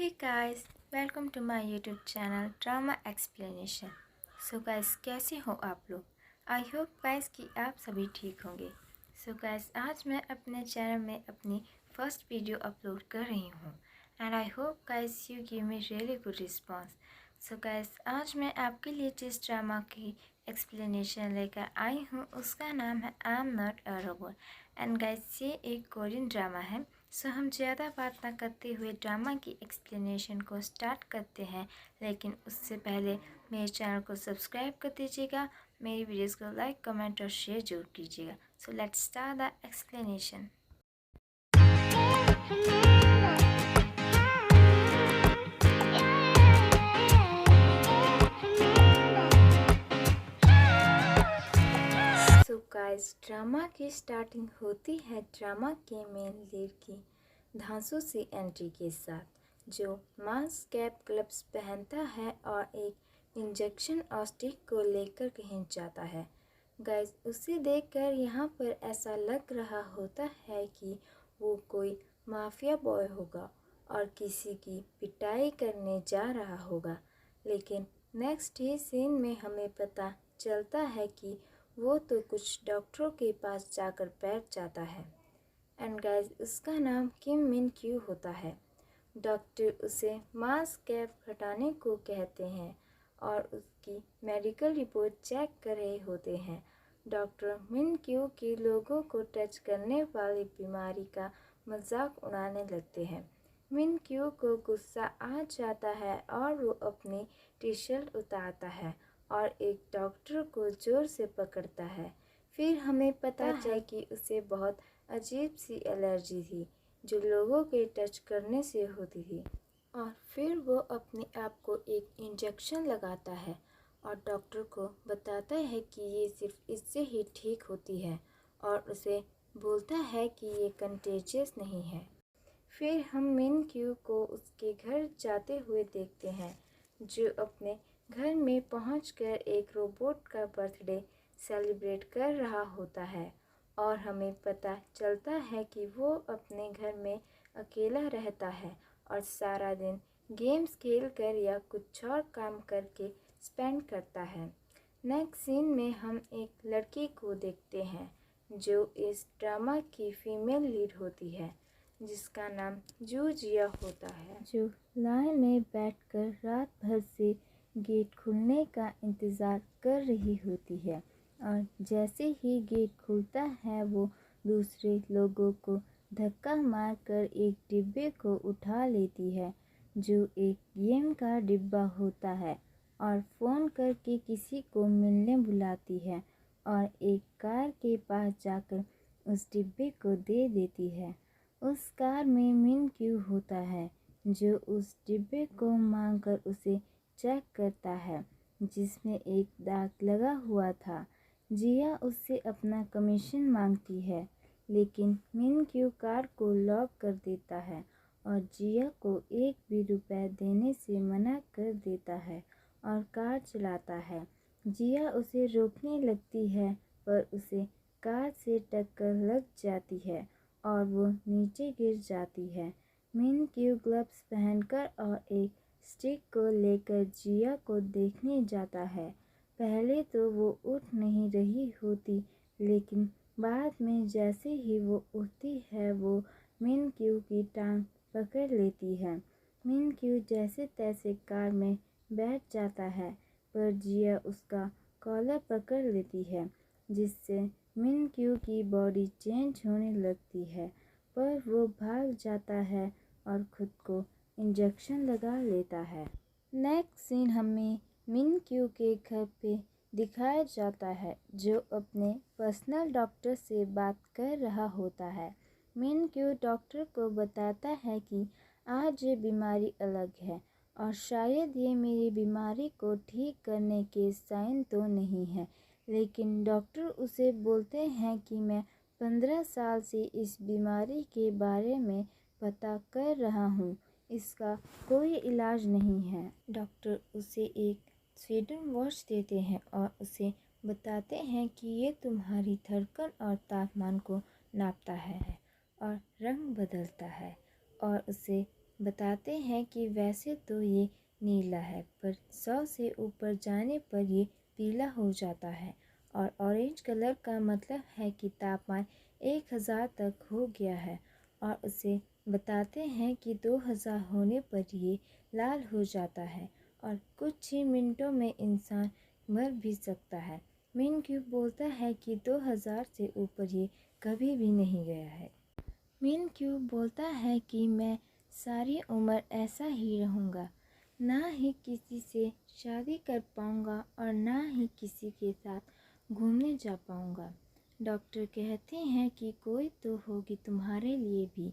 Hey guys, welcome to my YouTube channel Drama Explanation. So guys, कैसे हो आप लोग? आई होप गाइस कि आप सभी ठीक होंगे. So guys, आज मैं अपने चैनल में अपनी फर्स्ट वीडियो अपलोड कर रही हूँ and I hope guys you give me really good response. So guys, आज मैं आपके लिए जिस ड्रामा की एक्सप्लेनेशन लेकर आई हूँ उसका नाम है I am not a robot and guys ये एक कोरियन ड्रामा है. सो हम ज़्यादा बात ना करते हुए ड्रामा की एक्सप्लेनेशन को स्टार्ट करते हैं, लेकिन उससे पहले मेरे चैनल को सब्सक्राइब कर दीजिएगा, मेरी वीडियोस को लाइक कमेंट और शेयर जरूर कीजिएगा. So let's start the explanation. So guys, drama की स्टार्टिंग होती है ड्रामा के मेन लीड की धांसू सी एंट्री के साथ, जो मास्क कैप ग्लव्स पहनता है और एक इंजेक्शन और स्टिक को लेकर कहीं जाता है. गाइस, उसे देखकर यहाँ पर ऐसा लग रहा होता है कि वो कोई माफिया बॉय होगा और किसी की पिटाई करने जा रहा होगा. लेकिन नेक्स्ट ही सीन में हमें पता चलता है कि वो तो कुछ डॉक्टरों के पास जाकर बैठ जाता है एंड गाइस उसका नाम किम मिन क्यू होता है. डॉक्टर उसे मास्क कैप हटाने को कहते हैं और उसकी मेडिकल रिपोर्ट चेक कर रहे होते हैं. डॉक्टर मिन क्यू की लोगों को टच करने वाली बीमारी का मजाक उड़ाने लगते हैं. मिन क्यू को गुस्सा आ जाता है और वो अपनी टी शर्ट उतारता है और एक डॉक्टर को जोर से पकड़ता है. फिर हमें पता है कि उसे बहुत अजीब सी एलर्जी थी जो लोगों के टच करने से होती थी और फिर वो अपने आप को एक इंजेक्शन लगाता है और डॉक्टर को बताता है कि ये सिर्फ इससे ही ठीक होती है और उसे बोलता है कि ये कंटेजियस नहीं है. फिर हम मिन क्यू को उसके घर जाते हुए देखते हैं, जो अपने घर में पहुंचकर एक रोबोट का बर्थडे सेलिब्रेट कर रहा होता है और हमें पता चलता है कि वो अपने घर में अकेला रहता है और सारा दिन गेम्स खेलकर या कुछ और काम करके स्पेंड करता है. नेक्स्ट सीन में हम एक लड़की को देखते हैं जो इस ड्रामा की फीमेल लीड होती है, जिसका नाम जू जिया होता है, जो लाइन में बैठकर रात भर से गेट खुलने का इंतज़ार कर रही होती है और जैसे ही गेट खुलता है वो दूसरे लोगों को धक्का मारकर एक डिब्बे को उठा लेती है जो एक गेम का डिब्बा होता है और फ़ोन करके किसी को मिलने बुलाती है और एक कार के पास जाकर उस डिब्बे को दे देती है. उस कार में मिन क्यू होता है जो उस डिब्बे को मांगकर उसे चेक करता है जिसमें एक दाग लगा हुआ था. जिया उससे अपना कमीशन मांगती है, लेकिन मिन क्यू कार को लॉक कर देता है और जिया को एक भी रुपए देने से मना कर देता है और कार चलाता है. जिया उसे रोकने लगती है पर उसे कार से टक्कर लग जाती है और वो नीचे गिर जाती है. मिन क्यू ग्लव्स पहनकर और एक स्टिक को लेकर जिया को देखने जाता है. पहले तो वो उठ नहीं रही होती, लेकिन बाद में जैसे ही वो उठती है वो मिन क्यू की टांग पकड़ लेती है. मिन क्यू जैसे तैसे कार में बैठ जाता है पर जिया उसका कॉलर पकड़ लेती है, जिससे मिन क्यू की बॉडी चेंज होने लगती है पर वो भाग जाता है और खुद को इंजेक्शन लगा लेता है. नेक्स्ट सीन हमें मिन क्यू के घर पे दिखाया जाता है जो अपने पर्सनल डॉक्टर से बात कर रहा होता है. मिन क्यू डॉक्टर को बताता है कि आज ये बीमारी अलग है और शायद ये मेरी बीमारी को ठीक करने के साइन तो नहीं है, लेकिन डॉक्टर उसे बोलते हैं कि मैं 15 साल से इस बीमारी के बारे में पता कर रहा हूँ, इसका कोई इलाज नहीं है. डॉक्टर उसे एक स्वीडन वॉच देते हैं और उसे बताते हैं कि ये तुम्हारी धड़कन और तापमान को नापता है और रंग बदलता है और उसे बताते हैं कि वैसे तो ये नीला है, पर 100 से ऊपर जाने पर ये पीला हो जाता है। और ऑरेंज कलर का मतलब है कि तापमान 1000 तक हो गया है। और उसे बताते हैं कि 2000 होने पर ये लाल हो जाता है और कुछ ही मिनटों में इंसान मर भी सकता है। मीन क्यूब बोलता है कि 2000 से ऊपर ये कभी भी नहीं गया है। मीन क्यूब बोलता है कि मैं सारी उम्र ऐसा ही रहूँगा, ना ही किसी से शादी कर पाऊँगा और ना ही किसी के साथ घूमने जा पाऊँगा। डॉक्टर कहते हैं कि कोई तो होगी तुम्हारे लिए भी।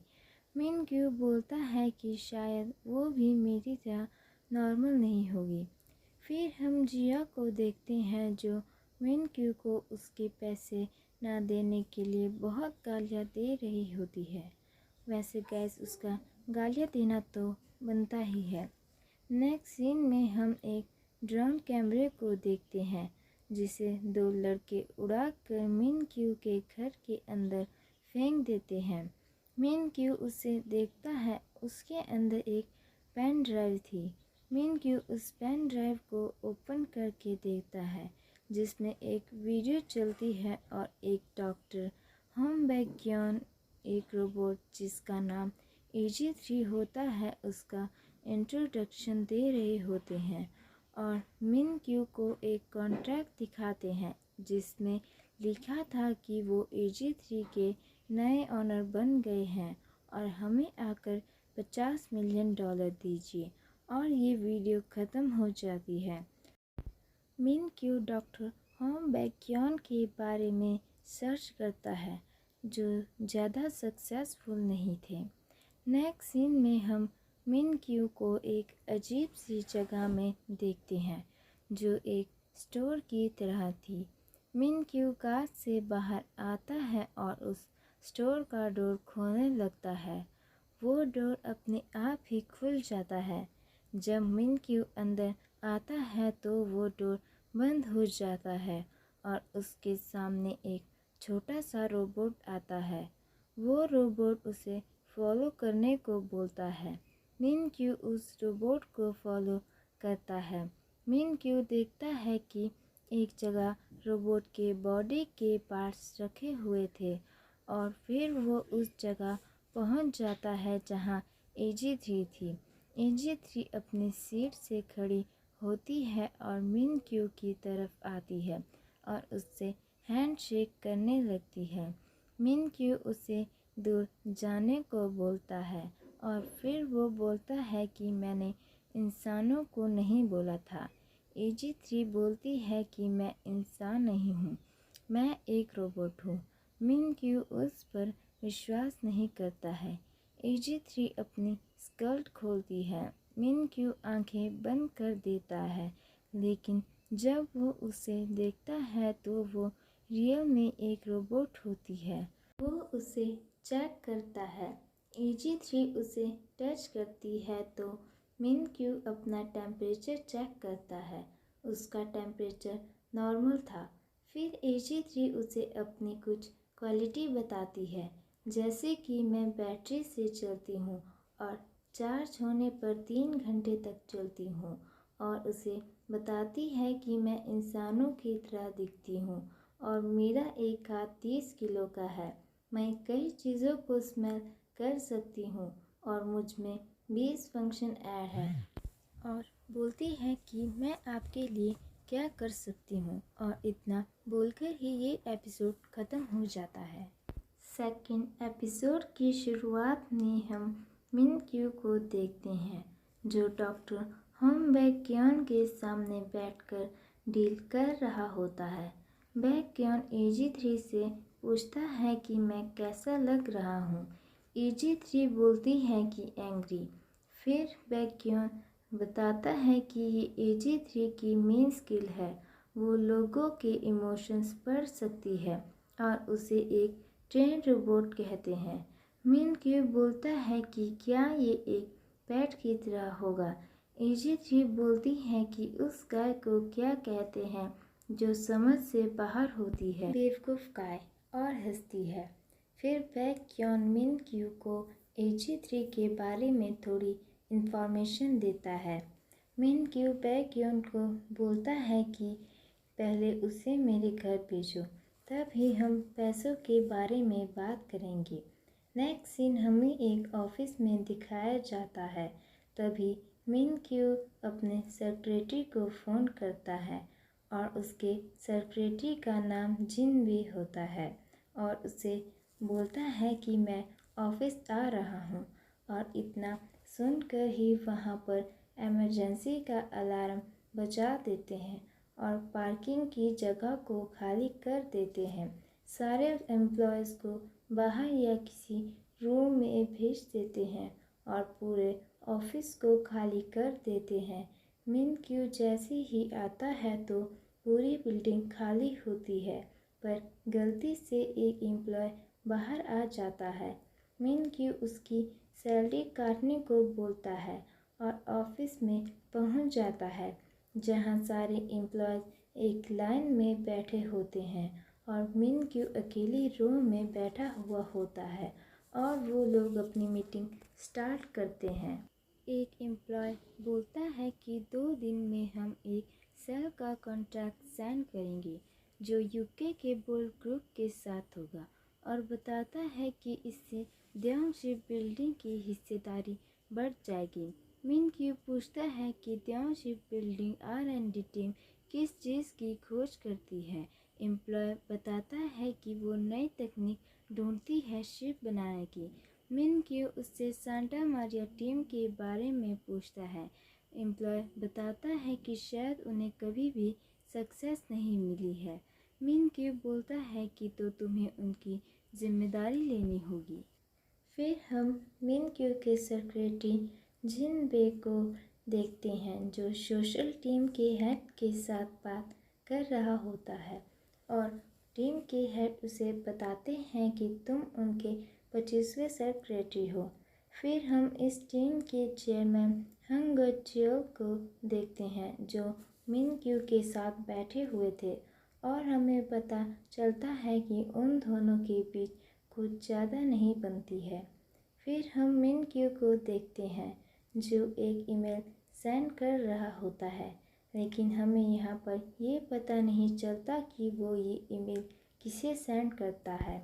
मीन क्यूब बोलता है कि शायद वो भी मेरी तरह नॉर्मल नहीं होगी। फिर हम जिया को देखते हैं जो मीन क्यूब को उसके पैसे ना देने के लिए बहुत गालियाँ दे रही होती है। वैसे गैस उसका गालियाँ देना तो बनता ही है। नेक्स्ट सीन में हम एक ड्रोन कैमरे को देखते हैं जिसे 2 लड़के उड़ा कर मीन क्यू के घर के अंदर फेंक देते हैं। मीन क्यू उसे देखता है, उसके अंदर एक पेन ड्राइव थी। मीन क्यू उस पेन ड्राइव को ओपन करके देखता है जिसमें एक वीडियो चलती है और एक डॉक्टर हम बैक्योन एक रोबोट जिसका नाम AG3 होता है उसका इंट्रोडक्शन दे रहे होते हैं और मिन क्यू को एक कॉन्ट्रैक्ट दिखाते हैं जिसमें लिखा था कि वो AG3 के नए ऑनर बन गए हैं और हमें आकर $50 मिलियन दीजिए। और ये वीडियो ख़त्म हो जाती है। मिन क्यू डॉक्टर होम बैक्योन के बारे में सर्च करता है जो ज़्यादा सक्सेसफुल नहीं थे। नेक्स्ट सीन में हम मिन क्यू को एक अजीब सी जगह में देखते हैं जो एक स्टोर की तरह थी। मिन क्यू कार से बाहर आता है और उस स्टोर का डोर खोलने लगता है। वो डोर अपने आप ही खुल जाता है। जब मिन क्यू अंदर आता है तो वो डोर बंद हो जाता है और उसके सामने एक छोटा सा रोबोट आता है। वो रोबोट उसे फॉलो करने को बोलता है। मिन क्यू उस रोबोट को फॉलो करता है। मिन क्यू देखता है कि एक जगह रोबोट के बॉडी के पार्ट्स रखे हुए थे और फिर वो उस जगह पहुंच जाता है जहां AG3 थी। AG3 अपनी सीट से खड़ी होती है और मिन क्यू की तरफ आती है और उससे हैंडशेक करने लगती है। मिन क्यू उसे दूर जाने को बोलता है और फिर वो बोलता है कि मैंने इंसानों को नहीं बोला था। AG3 बोलती है कि मैं इंसान नहीं हूँ, मैं एक रोबोट हूँ। मिन क्यू उस पर विश्वास नहीं करता है। AG3 अपनी स्कर्ट खोलती है। मिन क्यू आंखें बंद कर देता है, लेकिन जब वो उसे देखता है तो वो रियल में एक रोबोट होती है। वो उसे चेक करता है। AG3 उसे टच करती है तो मिन क्यू अपना टेम्परेचर चेक करता है। उसका टेम्परेचर नॉर्मल था। फिर AG3 उसे अपनी कुछ क्वालिटी बताती है, जैसे कि मैं बैटरी से चलती हूँ और चार्ज होने पर 3 घंटे तक चलती हूँ। और उसे बताती है कि मैं इंसानों की तरह दिखती हूँ और मेरा एक हाथ 30 किलो का है। मैं कई चीज़ों को स्मेल कर सकती हूँ और मुझ में 20 फंक्शन ऐड है। और बोलती है कि मैं आपके लिए क्या कर सकती हूँ और इतना बोलकर ही ये एपिसोड ख़त्म हो जाता है। सेकंड एपिसोड की शुरुआत में हम मिन क्यू को देखते हैं जो डॉक्टर हम बैक्योन के सामने बैठकर डील कर रहा होता है। बैक्योन AG3 से पूछता है कि मैं कैसा लग रहा हूँ। AG3 बोलती है कि एंग्री। फिर बैक्योन बताता है कि ये AG3 की मेन स्किल है, वो लोगों के इमोशंस पढ़ सकती है और उसे एक ट्रेन रोबोट कहते हैं। मिन क्यू बोलता है कि क्या ये एक पेट की तरह होगा। AG3 बोलती है कि उस गाय को क्या कहते हैं जो समझ से बाहर होती है, बेवकूफ़ गाय, और हंसती है। फिर बैक्योन मिन क्यू को AG3 के बारे में थोड़ी इन्फॉर्मेशन देता है। मिन क्यू बैकयॉन को बोलता है कि पहले उसे मेरे घर भेजो, तभी हम पैसों के बारे में बात करेंगे। नेक्स्ट सीन हमें एक ऑफिस में दिखाया जाता है। तभी मिन क्यू अपने सेक्रेटरी को फ़ोन करता है और उसके सेक्रेटरी का नाम जिन भी होता है और उसे बोलता है कि मैं ऑफिस आ रहा हूँ। और इतना सुनकर ही वहाँ पर इमरजेंसी का अलार्म बजा देते हैं और पार्किंग की जगह को खाली कर देते हैं। सारे एम्प्लॉयज़ को बाहर या किसी रूम में भेज देते हैं और पूरे ऑफिस को खाली कर देते हैं। मिन क्यू जैसे ही आता है तो पूरी बिल्डिंग खाली होती है, पर गलती से एक एम्प्लॉय बाहर आ जाता है। मिन क्यू उसकी सैलरी काटने को बोलता है और ऑफिस में पहुंच जाता है, जहां सारे एम्प्लॉयज़ एक लाइन में बैठे होते हैं और मिन क्यू अकेली रूम में बैठा हुआ होता है और वो लोग अपनी मीटिंग स्टार्ट करते हैं। एक एम्प्लॉय बोलता है कि 2 दिन में हम एक सेल का कॉन्ट्रैक्ट साइन करेंगे जो यूके के बोल्ड ग्रुप के साथ होगा और बताता है कि इससे द्योंग शिप बिल्डिंग की हिस्सेदारी बढ़ जाएगी। मिन क्यू पूछता है कि द्योंग शिप बिल्डिंग R&D टीम किस चीज़ की खोज करती है। एम्प्लॉय बताता है कि वो नई तकनीक ढूंढती है शिप बनाने की। मिन क्यू उससे सांता मारिया टीम के बारे में पूछता है। एम्प्लॉय बताता है कि शायद उन्हें कभी भी सक्सेस नहीं मिली है। मिन क्यू बोलता है कि तो तुम्हें उनकी जिम्मेदारी लेनी होगी। फिर हम मिन क्यू के सेक्रेटरी जिन बे को देखते हैं जो सोशल टीम के हेड के साथ बात कर रहा होता है और टीम के हेड उसे बताते हैं कि तुम उनके 25वें सेक्रेटरी हो। फिर हम इस टीम के चेयरमैन हंग जियो को देखते हैं जो मिन क्यू के साथ बैठे हुए थे और हमें पता चलता है कि उन दोनों के बीच कुछ ज़्यादा नहीं बनती है। फिर हम मिन क्यू को देखते हैं जो एक ईमेल सेंड कर रहा होता है, लेकिन हमें यहाँ पर ये पता नहीं चलता कि वो ये ईमेल किसे सेंड करता है।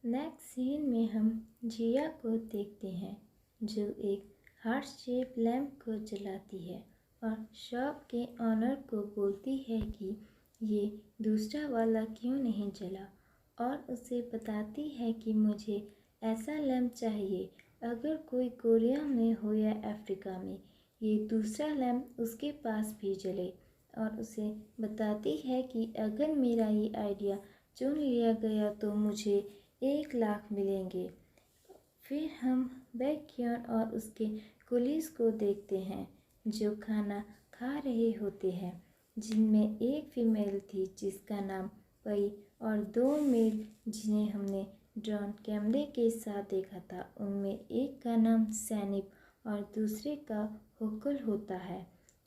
नेक्स्ट सीन में हम जिया को देखते हैं जो एक हार्ट शेप लैम्प को जलाती है और शॉप के ऑनर को बोलती है कि ये दूसरा वाला क्यों नहीं जला और उसे बताती है कि मुझे ऐसा लैम्प चाहिए अगर कोई कोरिया में हो या अफ्रीका में, ये दूसरा लैम्प उसके पास भी जले और उसे बताती है कि अगर मेरा ये आइडिया चुन लिया गया तो मुझे 1 लाख मिलेंगे। फिर हम बैकयॉन और उसके कुलीस को देखते हैं जो खाना खा रहे होते हैं, जिनमें एक फीमेल थी जिसका नाम पई और 2 मेल जिन्हें हमने ड्रोन कैमरे के साथ देखा था। उनमें एक का नाम सैनिप और दूसरे का होकल होता है।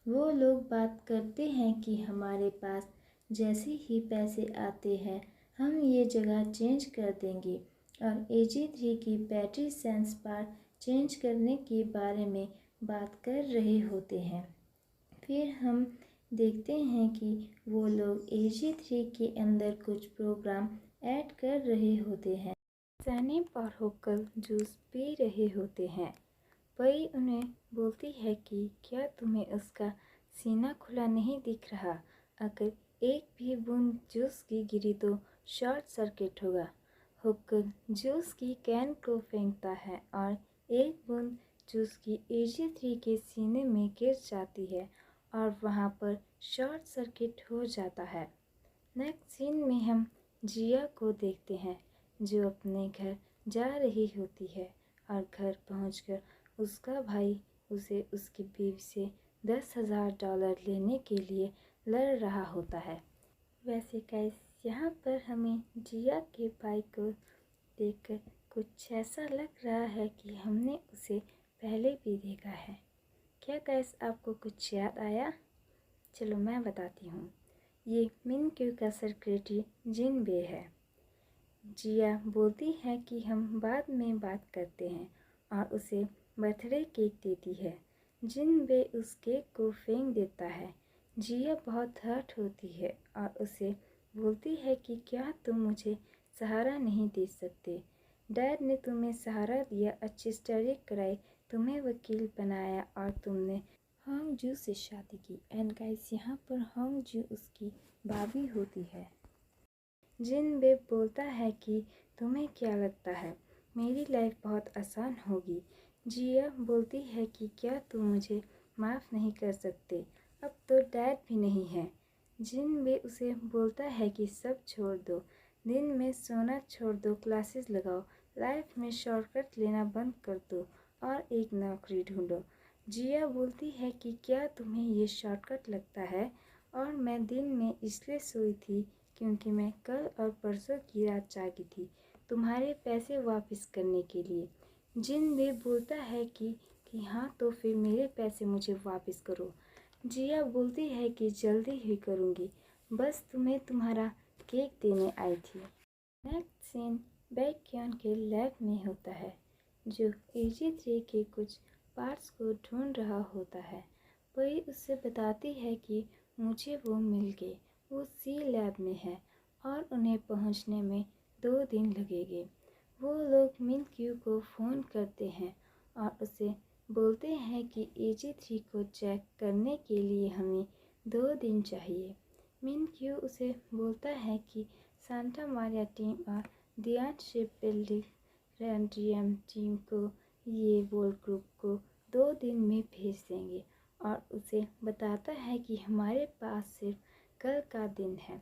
वो लोग बात करते हैं कि हमारे पास जैसे ही पैसे आते हैं हम ये जगह चेंज कर देंगे और AG3 की बैटरी सेंस पार्ट चेंज करने के बारे में बात कर रहे होते हैं। फिर हम देखते हैं कि वो लोग AG3 के अंदर कुछ प्रोग्राम ऐड कर रहे होते हैं। सैनिप और होकल जूस पी रहे होते हैं। पई उन्हें बोलती है कि क्या तुम्हें उसका सीना खुला नहीं दिख रहा? अगर एक भी बूंद जूस की गिरी तो शॉर्ट सर्किट होगा। होकल जूस की कैन को फेंकता है और एक बूंद जूस की AG3 के सीने में गिर जाती है और वहाँ पर शॉर्ट सर्किट हो जाता है। नेक्स्ट सीन में हम जिया को देखते हैं जो अपने घर जा रही होती है और घर पहुंचकर उसका भाई उसे उसकी बीवी से $10,000 लेने के लिए लड़ रहा होता है। वैसे गाइस यहाँ पर हमें जिया के भाई को देखकर कुछ ऐसा लग रहा है कि हमने उसे पहले भी देखा है। क्या गाइस आपको कुछ याद आया? चलो मैं बताती हूँ। ये मिन क्यू का सेक्रेटरी जिन बे है। जिया बोलती है कि हम बाद में बात करते हैं और उसे बर्थडे केक देती है। जिनबे उस केक को फेंक देता है। जिया बहुत हर्ट होती है और उसे बोलती है कि क्या तुम मुझे सहारा नहीं दे सकते? डैड ने तुम्हें सहारा दिया, अच्छी स्टडी कराई, तुम्हें वकील बनाया और तुमने होंग जू से शादी की। एंड गाइस, यहाँ पर होंग जू उसकी भाभी होती है। जिनबे बोलता है कि तुम्हें क्या लगता है मेरी लाइफ बहुत आसान होगी? जिया बोलती है कि क्या तुम मुझे माफ़ नहीं कर सकते? अब तो डैड भी नहीं है। जिनबे उसे बोलता है कि सब छोड़ दो, दिन में सोना छोड़ दो, क्लासेस लगाओ, लाइफ में शॉर्टकट लेना बंद कर दो और एक नौकरी ढूंढो। जिया बोलती है कि क्या तुम्हें ये शॉर्टकट लगता है? और मैं दिन में इसलिए सोई थी क्योंकि मैं कल और परसों की रात जागी थी तुम्हारे पैसे वापस करने के लिए। जिनबे बोलता है कि हाँ, तो फिर मेरे पैसे मुझे वापस करो। जिया बोलती है कि जल्दी ही करूँगी, बस तुम्हें तुम्हारा केक देने आई थी। नेक्स्ट सीन बैकयान के लैब में होता है, जो AG3 के कुछ पार्ट्स को ढूंढ रहा होता है। वही उससे बताती है कि मुझे वो मिल गए, वो सी लैब में है और उन्हें पहुंचने में 2 दिन लगेंगे। वो लोग मिन क्यू को फ़ोन करते हैं और उसे बोलते हैं कि AG3 को चेक करने के लिए हमें 2 दिन चाहिए। मिन क्यू उसे बोलता है कि सांता मारिया टीम और दियान शिप बिल्डिंग रैंडियम टीम को ये बोल ग्रुप को 2 दिन में भेज देंगे और उसे बताता है कि हमारे पास सिर्फ कल का दिन है।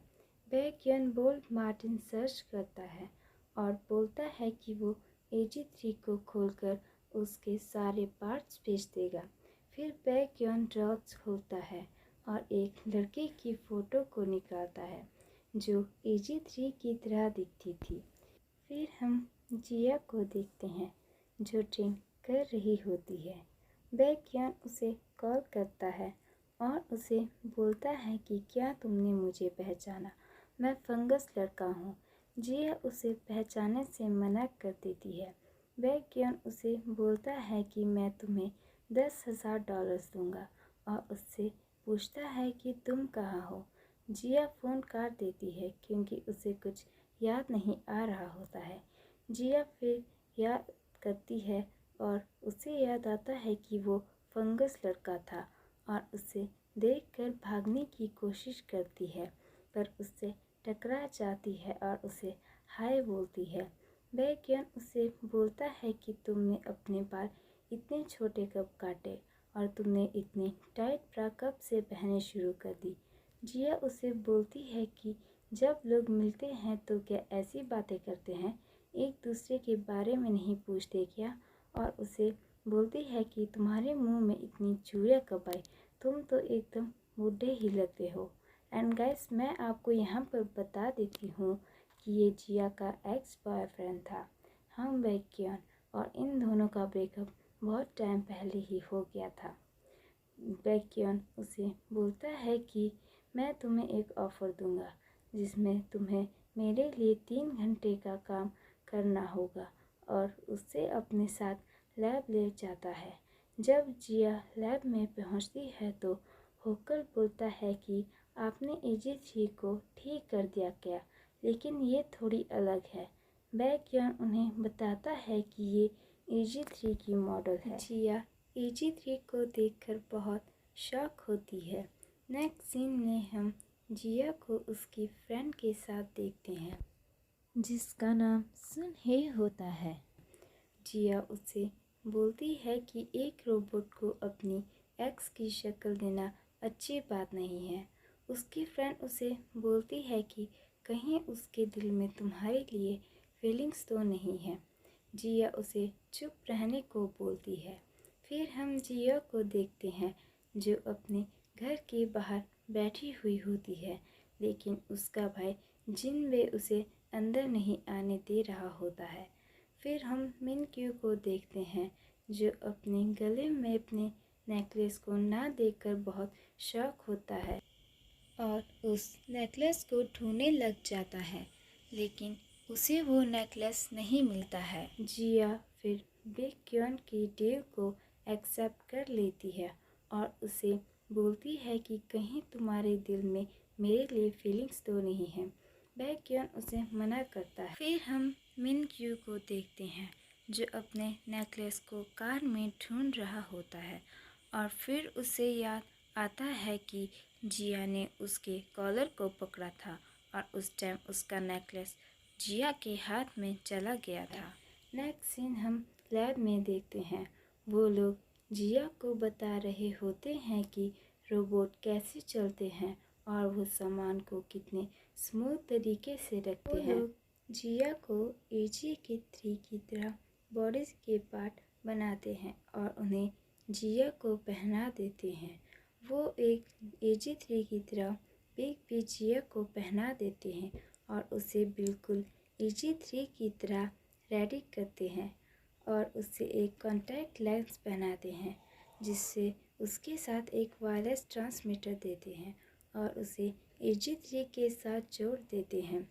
बैकयान बोल्ट मार्टिन सर्च करता है और बोलता है कि वो AG3 को खोलकर उसके सारे पार्ट्स भेज देगा। फिर बैकयान ड्रॉप्स खोलता है और एक लड़के की फ़ोटो को निकालता है जो AG3 की तरह दिखती थी। फिर हम जिया को देखते हैं जो ड्रिंक कर रही होती है। बैकयान उसे कॉल करता है और उसे बोलता है कि क्या तुमने मुझे पहचाना? मैं फंगस लड़का हूँ। जिया उसे पहचानने से मना कर देती है। बैकयान उसे बोलता है कि मैं तुम्हें $10,000 दूंगा और उससे पूछता है कि तुम कहाँ हो। जिया फ़ोन काट देती है क्योंकि उसे कुछ याद नहीं आ रहा होता है। जिया फिर याद करती है और उसे याद आता है कि वो फंगस लड़का था और उसे देखकर भागने की कोशिश करती है, पर उससे टकरा जाती है और उसे हाय बोलती है। बैकयान उसे बोलता है कि तुमने अपने बाल इतने छोटे कब काटे और तुमने इतनी टाइट ब्रा कब से पहने शुरू कर दी? जिया उसे बोलती है कि जब लोग मिलते हैं तो क्या ऐसी बातें करते हैं, एक दूसरे के बारे में नहीं पूछते क्या? और उसे बोलती है कि तुम्हारे मुंह में इतनी चूड़ियाँ कब आई, तुम तो एकदम बूढ़े ही लगते हो। एंड गाइस, मैं आपको यहाँ पर बता देती हूँ कि ये जिया का एक्स बॉयफ्रेंड था, हम बैकयान, और इन दोनों का ब्रेकअप बहुत टाइम पहले ही हो गया था। बैकयान उसे बोलता है कि मैं तुम्हें एक ऑफ़र दूंगा जिसमें तुम्हें मेरे लिए 3 घंटे का काम करना होगा, और उससे अपने साथ लैब ले जाता है। जब जिया लैब में पहुंचती है तो होकर बोलता है कि आपने AG3 को ठीक कर दिया क्या, लेकिन ये थोड़ी अलग है। बैकयान उन्हें बताता है कि ये AG3 की मॉडल है। जिया AG3 को देखकर बहुत शॉक होती है। नेक्स्ट सीन में हम जिया को उसकी फ्रेंड के साथ देखते हैं जिसका नाम सुन हे होता है। जिया उसे बोलती है कि एक रोबोट को अपनी एक्स की शक्ल देना अच्छी बात नहीं है। उसकी फ्रेंड उसे बोलती है कि कहीं उसके दिल में तुम्हारे लिए फीलिंग्स तो नहीं है। जिया उसे चुप रहने को बोलती है। फिर हम जिया को देखते हैं जो अपने घर के बाहर बैठी हुई होती है, लेकिन उसका भाई जिनबे उसे अंदर नहीं आने दे रहा होता है। फिर हम मिन क्यू को देखते हैं जो अपने गले में अपने नेकलेस को ना देखकर बहुत शौक होता है और उस नेकलेस को ढूंढने लग जाता है, लेकिन उसे वो नेकलेस नहीं मिलता है। जिया फिर बेक्योन के डेव को एक्सेप्ट कर लेती है और उसे बोलती है कि कहीं तुम्हारे दिल में मेरे लिए फीलिंग्स तो नहीं है। बेक्योन उसे मना करता है। फिर हम मिन क्यू को देखते हैं जो अपने नेकलेस को कार में ढूंढ रहा होता है और फिर उसे याद आता है कि जिया ने उसके कॉलर को पकड़ा था और उस टाइम उसका नेकलेस जिया के हाथ में चला गया था। नेक्स्ट सीन हम लैब में देखते हैं। वो लोग जिया को बता रहे होते हैं कि रोबोट कैसे चलते हैं और वो सामान को कितने स्मूथ तरीके से रखते हैं। जिया को AG3 की तरह बॉडी के पार्ट बनाते हैं और उन्हें जिया को पहना देते हैं। वो एक AG3 की तरह बिग भी जिया को पहना देते हैं और उसे बिल्कुल AG3 की तरह रेडी करते हैं और उसे एक कॉन्टैक्ट लेंस पहनाते हैं जिससे उसके साथ एक वायरलेस ट्रांसमीटर देते हैं और उसे AG3 के साथ जोड़ देते हैं।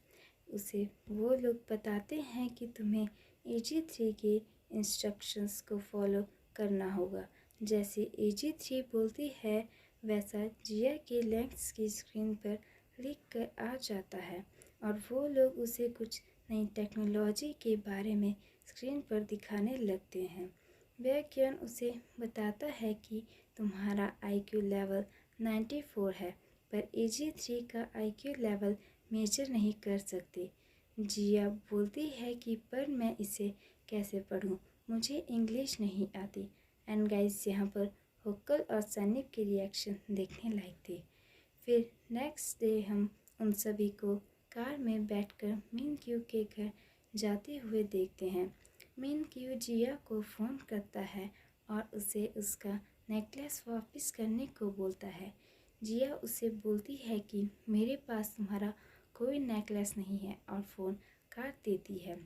उसे वो लोग बताते हैं कि तुम्हें AG3 के इंस्ट्रक्शंस को फॉलो करना होगा। जैसे AG3 बोलती है वैसा जिया के लेंस की स्क्रीन पर लिख कर आ जाता है और वो लोग उसे कुछ नई टेक्नोलॉजी के बारे में स्क्रीन पर दिखाने लगते हैं। बेक्योन उसे बताता है कि तुम्हारा IQ लेवल 94 है पर AG3 का IQ लेवल मेजर नहीं कर सकते। जिया बोलती है कि पर मैं इसे कैसे पढूं, मुझे इंग्लिश नहीं आती। एंड गाइस यहाँ पर होक्कल और सैनिक के रिएक्शन देखने लायक थे। फिर नेक्स्ट डे हम उन सभी को कार में बैठकर मिन क्यू के घर जाते हुए देखते हैं। मिन क्यू जिया को फ़ोन करता है और उसे उसका नेकलेस वापस करने को बोलता है। जिया उसे बोलती है कि मेरे पास तुम्हारा कोई नेकलेस नहीं है और फ़ोन काट देती है।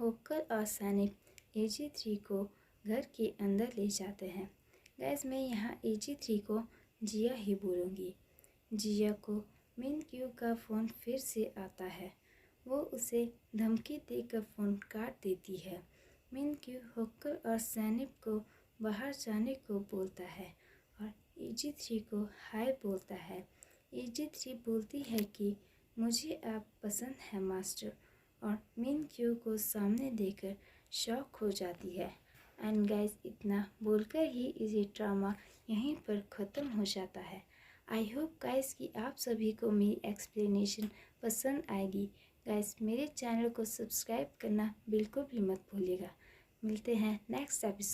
होक्कल और सैनिक AG3 को घर के अंदर ले जाते हैं। गैस मैं यहाँ AG3 को जिया ही बोलूँगी। जिया को मिन क्यू का फ़ोन फिर से आता है। वो उसे धमकी देकर फ़ोन काट देती है। मिन क्यू होक्कल और सैनिक को बाहर जाने को बोलता है और AG3 को हाय बोलता है। AG3 बोलती है कि मुझे आप पसंद है मास्टर और मिन क्यू को सामने देखकर शॉक हो जाती है। एंड गाइस इतना बोलकर ही ये ड्रामा यहीं पर ख़त्म हो जाता है। आई होप गाइस कि आप सभी को मेरी एक्सप्लेनेशन पसंद आएगी। गाइस मेरे चैनल को सब्सक्राइब करना बिल्कुल भी मत भूलिएगा। मिलते हैं नेक्स्ट एपिसोड।